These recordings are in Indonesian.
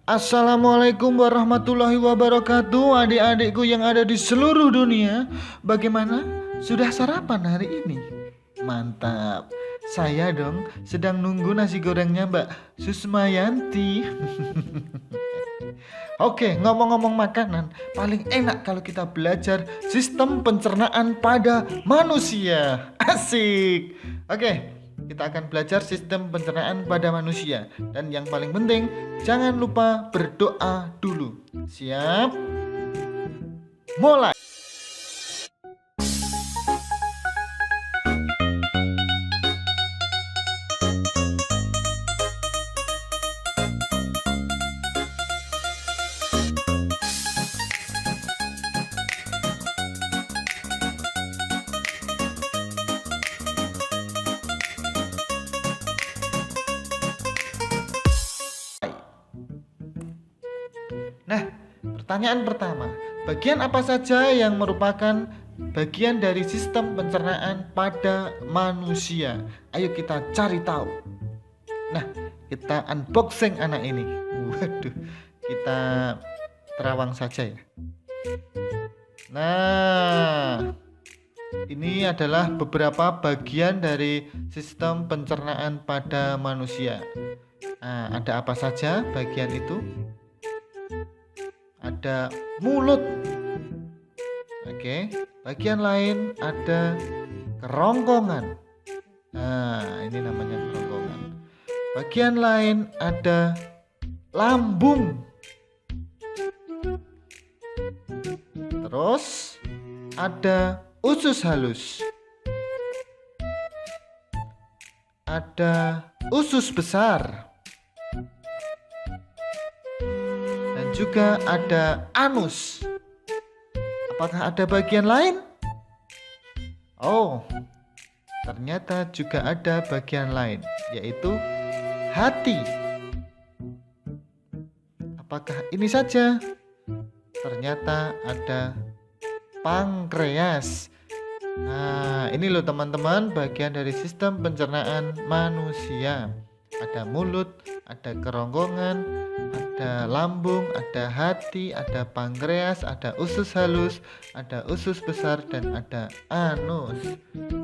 Assalamualaikum warahmatullahi wabarakatuh. Adik-adikku yang ada di seluruh dunia, bagaimana? Sudah sarapan hari ini? Mantap. Saya dong sedang nunggu nasi gorengnya Mbak Susmayanti. Oke, ngomong-ngomong makanan, paling enak kalau kita belajar sistem pencernaan pada manusia. Asik. Oke, kita akan belajar sistem pencernaan pada manusia. Dan yang paling penting, jangan lupa berdoa dulu. Siap? Mulai. Nah, pertanyaan pertama, bagian apa saja yang merupakan bagian dari sistem pencernaan pada manusia? Ayo kita cari tahu. Nah, kita unboxing anak ini. Waduh, kita terawang saja ya. Nah, ini adalah beberapa bagian dari sistem pencernaan pada manusia. Nah, ada apa saja bagian itu? Ada mulut. Oke, bagian lain ada kerongkongan. Nah, ini namanya kerongkongan. Bagian lain ada lambung. Terus ada usus halus. Ada usus besar. Juga ada anus. Apakah ada bagian lain? Oh, ternyata juga ada bagian lain, yaitu hati. Apakah ini saja? Ternyata ada pankreas. Nah, ini loh teman-teman, bagian dari sistem pencernaan manusia. Ada mulut, ada kerongkongan, ada lambung, ada hati, ada pankreas, ada usus halus, ada usus besar, dan ada anus.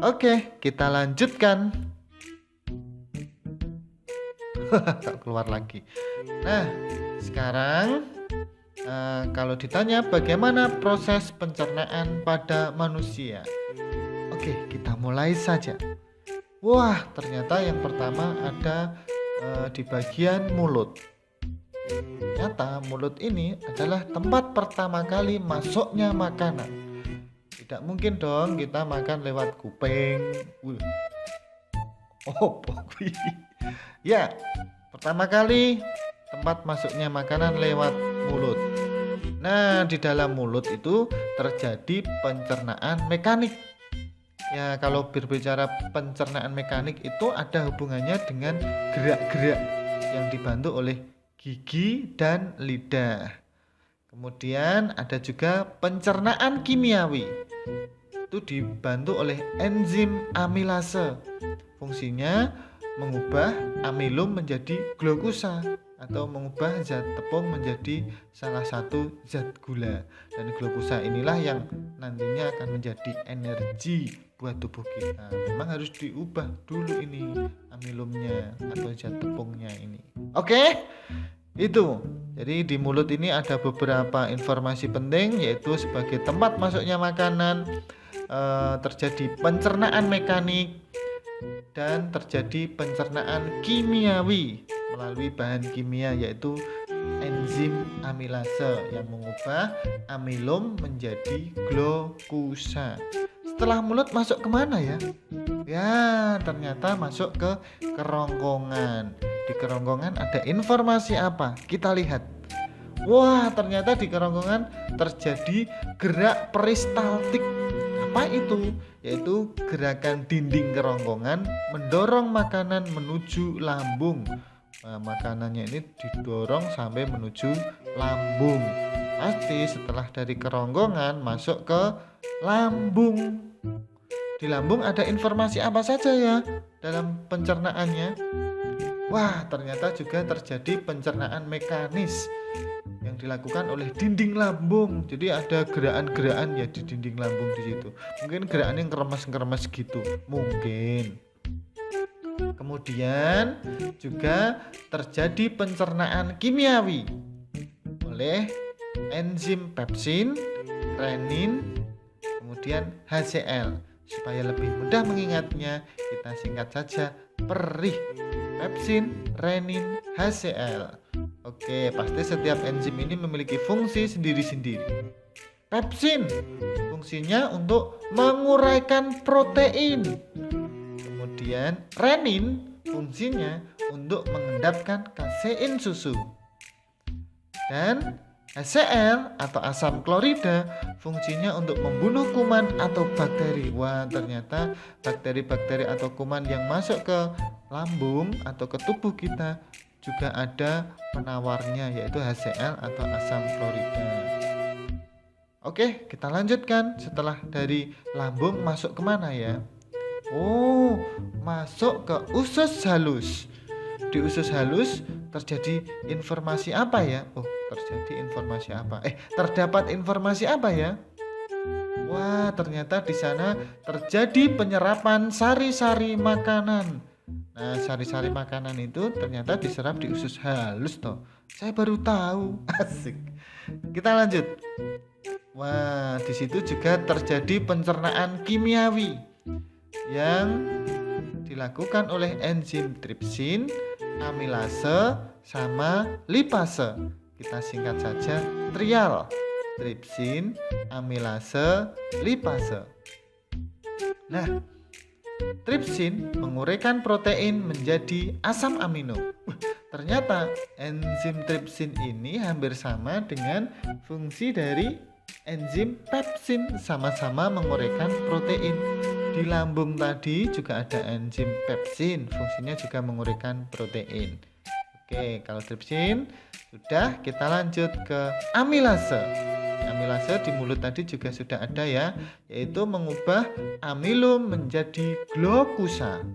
Oke, kita lanjutkan. Tak keluar lagi. Nah, sekarang kalau ditanya bagaimana proses pencernaan pada manusia. Oke, kita mulai saja. Wah, ternyata yang pertama ada di bagian mulut. Ternyata mulut ini adalah tempat pertama kali masuknya makanan. Tidak mungkin dong kita makan lewat kuping. Oh, ya, pertama kali tempat masuknya makanan lewat mulut. Nah, di dalam mulut itu terjadi pencernaan mekanik. Ya, kalau berbicara pencernaan mekanik itu ada hubungannya dengan gerak-gerak yang dibantu oleh gigi dan lidah. Kemudian ada juga pencernaan kimiawi. Itu dibantu oleh enzim amilase. Fungsinya mengubah amilum menjadi glukosa atau mengubah zat tepung menjadi salah satu zat gula. Dan glukosa inilah yang nantinya akan menjadi energi buat tubuh kita. Memang harus diubah dulu ini amilumnya atau zat tepungnya ini. Oke, itu. Jadi di mulut ini ada beberapa informasi penting, yaitu sebagai tempat masuknya makanan, terjadi pencernaan mekanik, dan terjadi pencernaan kimiawi melalui bahan kimia, yaitu enzim amilase yang mengubah amilum menjadi glukosa. Setelah mulut masuk kemana ya? Ya, ternyata masuk ke kerongkongan. Di kerongkongan ada informasi apa? Kita lihat. Wah, ternyata di kerongkongan terjadi gerak peristaltik. Apa itu? Yaitu gerakan dinding kerongkongan mendorong makanan menuju lambung. Nah, makanannya ini didorong sampai menuju lambung. Pasti setelah dari kerongkongan masuk ke lambung. Di lambung ada informasi apa saja ya dalam pencernaannya? Wah, ternyata juga terjadi pencernaan mekanis yang dilakukan oleh dinding lambung. Jadi ada gerakan-gerakan ya di dinding lambung di situ. Mungkin gerakan yang keremas-keremas gitu, mungkin. Kemudian juga terjadi pencernaan kimiawi oleh enzim pepsin, renin, kemudian HCl. Supaya lebih mudah mengingatnya, kita singkat saja perih. Pepsin, renin, HCl. Oke, pasti setiap enzim ini memiliki fungsi sendiri-sendiri. Pepsin fungsinya untuk menguraikan protein. Kemudian renin fungsinya untuk mengendapkan kasein susu. Dan HCl atau asam klorida fungsinya untuk membunuh kuman atau bakteri. Wah, ternyata bakteri-bakteri atau kuman yang masuk ke lambung atau ke tubuh kita juga ada penawarnya, yaitu HCl atau asam klorida. Oke, kita lanjutkan. Setelah dari lambung masuk kemana ya? Oh, masuk ke usus halus. Di usus halus terjadi informasi apa ya? Oh, terjadi informasi apa? Terdapat informasi apa ya? Wah, ternyata di sana terjadi penyerapan sari-sari makanan. Nah, sari-sari makanan itu ternyata diserap di usus halus toh. Saya baru tahu. Asik. Kita lanjut. Wah, di situ juga terjadi pencernaan kimiawi yang dilakukan oleh enzim tripsin, amilase, sama lipase. Kita singkat saja trial. Tripsin, amilase, lipase. Nah, tripsin menguraikan protein menjadi asam amino. Ternyata enzim tripsin ini hampir sama dengan fungsi dari enzim pepsin, sama-sama menguraikan protein. Di lambung tadi juga ada enzim pepsin, fungsinya juga menguraikan protein. Oke, kalau tripsin sudah, kita lanjut ke amilase. Amilase di mulut tadi juga sudah ada ya, yaitu mengubah amilum menjadi glukosa.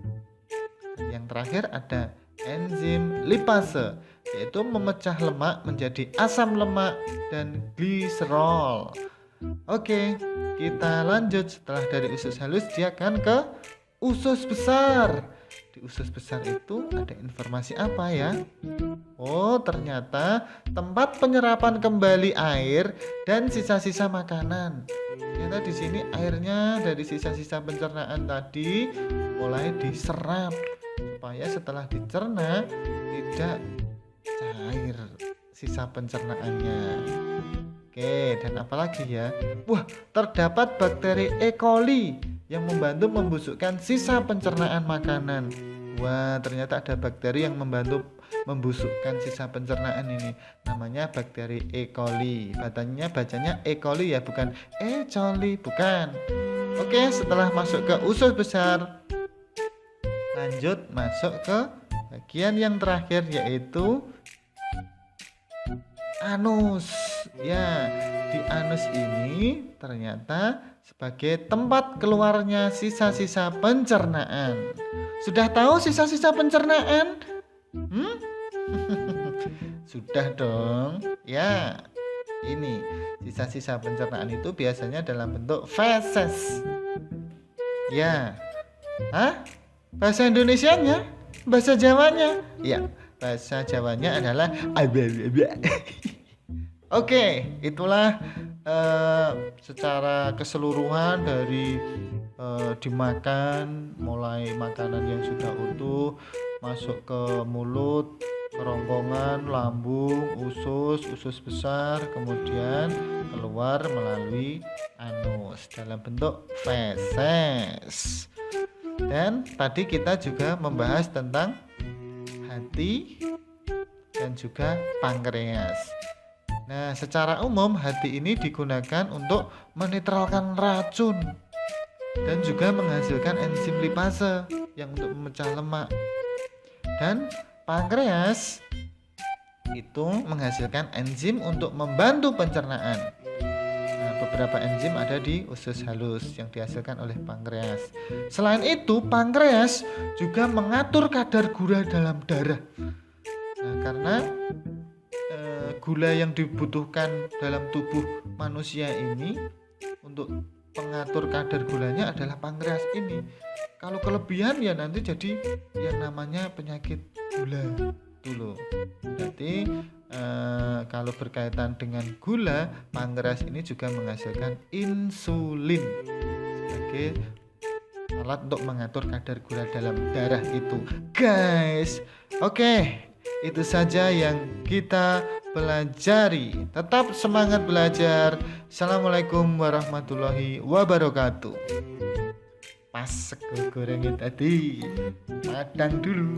Yang terakhir ada enzim lipase, yaitu memecah lemak menjadi asam lemak dan gliserol. Oke, kita lanjut. Setelah dari usus halus, dia akan ke usus besar. Di usus besar itu ada informasi apa ya? Oh, ternyata tempat penyerapan kembali air dan sisa-sisa makanan. Ternyata di sini airnya dari sisa-sisa pencernaan tadi mulai diserap supaya setelah dicerna tidak cair sisa pencernaannya. Oke, dan apalagi ya? Wah, terdapat bakteri E. coli yang membantu membusukkan sisa pencernaan makanan. Wah, ternyata ada bakteri yang membantu membusukkan sisa pencernaan ini. Namanya bakteri E. coli. Bacanya E. coli ya, bukan E. coli, bukan. Oke, setelah masuk ke usus besar, lanjut masuk ke bagian yang terakhir, yaitu anus. Ya, di anus ini ternyata sebagai tempat keluarnya sisa-sisa pencernaan. Sudah tahu sisa-sisa pencernaan? Sudah dong. Ya, ini sisa-sisa pencernaan itu biasanya dalam bentuk feses. Ya. Hah? Bahasa Indonesianya? Bahasa Jawanya? Ya, bahasa Jawanya adalah Oke, itulah secara keseluruhan dari dimakan, mulai makanan yang sudah utuh masuk ke mulut, kerongkongan, lambung, usus besar, kemudian keluar melalui anus dalam bentuk feses. Dan tadi kita juga membahas tentang hati dan juga pankreas. Nah, secara umum hati ini digunakan untuk menetralkan racun dan juga menghasilkan enzim lipase yang untuk memecah lemak. Dan pankreas itu menghasilkan enzim untuk membantu pencernaan. Nah, beberapa enzim ada di usus halus yang dihasilkan oleh pankreas. Selain itu, pankreas juga mengatur kadar gula dalam darah. Nah, karena gula yang dibutuhkan dalam tubuh manusia ini untuk pengatur kadar gulanya adalah pankreas ini. Kalau kelebihan ya nanti jadi yang namanya penyakit gula dulu. Jadi kalau berkaitan dengan gula, pankreas ini juga menghasilkan insulin sebagai alat untuk mengatur kadar gula dalam darah itu, guys. Oke, itu saja yang kita pelajari. Tetap semangat belajar. Assalamualaikum warahmatullahi wabarakatuh. Pas sego gorengnya tadi padang dulu.